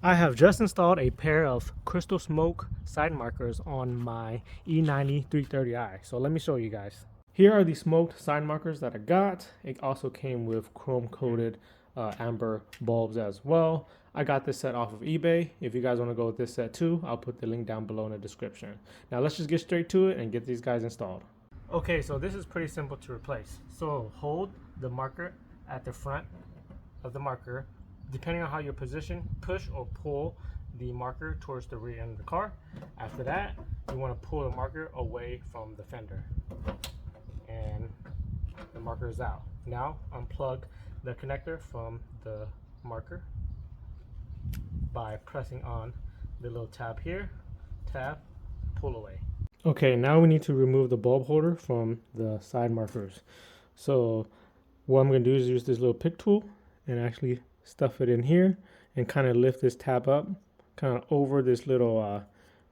I have just installed a pair of crystal smoke side markers on my E90 330i. So let me show you guys. Here are the smoked side markers that I got. It also came with chrome coated amber bulbs as well. I got this set off of eBay. If you guys want to go with this set too, I'll put the link down below in the description. Now let's just get straight to it and get these guys installed. Okay, so this is pretty simple to replace. So hold the marker at the front of the marker. Depending on how you're positioned, push or pull the marker towards the rear end of the car. After that, you want to pull the marker away from the fender. And the marker is out. Now unplug the connector from the marker by pressing on the little tab here. Tab, pull away. Okay, now we need to remove the bulb holder from the side markers. So what I'm going to do is use this little pick tool and actually stuff it in here and kind of lift this tab up kind of over this little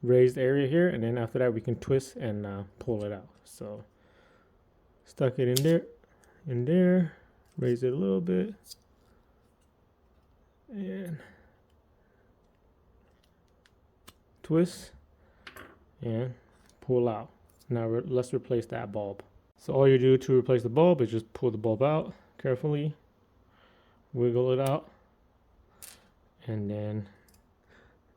raised area here, and then after that we can twist and pull it out. So stuck it in there, raise it a little bit and twist and pull out. Now let's replace that bulb. So all you do to replace the bulb is just pull the bulb out carefully, wiggle it out, and then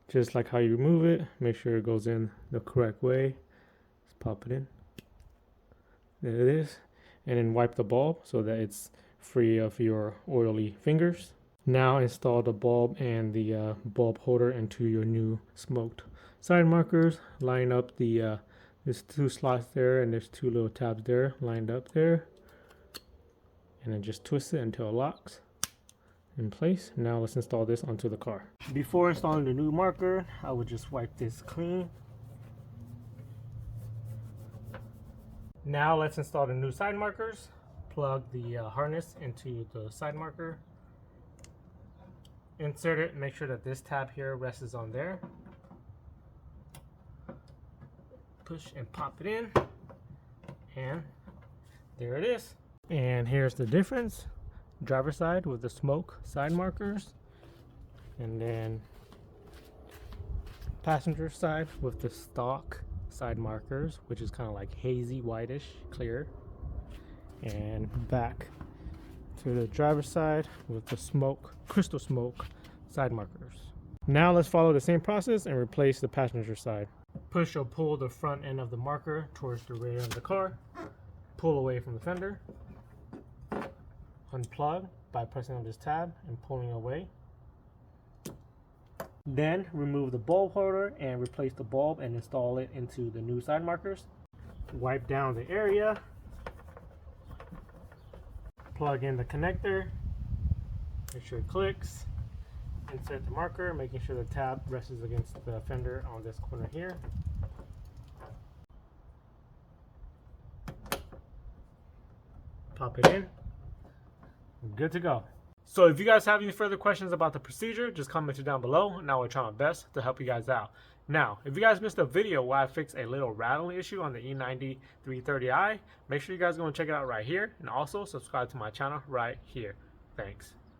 just like how you remove it, make sure it goes in the correct way. Just pop it in. There it is. And then wipe the bulb so that it's free of your oily fingers. Now install the bulb and the bulb holder into your new smoked side markers. Line up the there's two slots there and there's two little tabs there lined up there. And then just twist it until it locks in place. Now let's install this onto the car. Before installing the new marker, I would just wipe this clean. Now let's install the new side markers. Plug the harness into the side marker. Insert it, make sure that this tab here rests on there. Push and pop it in, and there it is. And here's the difference. Driver side with the smoke side markers, and then passenger side with the stock side markers, which is kind of like hazy whitish clear, and back to the driver side with the smoke crystal smoke side markers. Now let's follow the same process and replace the passenger side. Push or pull the front end of the marker towards the rear end of the car. Pull away from the fender. Unplug by pressing on this tab and pulling away. Then remove the bulb holder and replace the bulb and install it into the new side markers. Wipe down the area. Plug in the connector. Make sure it clicks. Insert the marker, making sure the tab rests against the fender on this corner here. Pop it in. Good to go. So if you guys have any further questions about the procedure, just comment it down below and I will try my best to help you guys out. Now, if you guys missed a video where I fixed a little rattling issue on the E90 330i, make sure you guys go and check it out right here, and also subscribe to my channel right here. Thanks.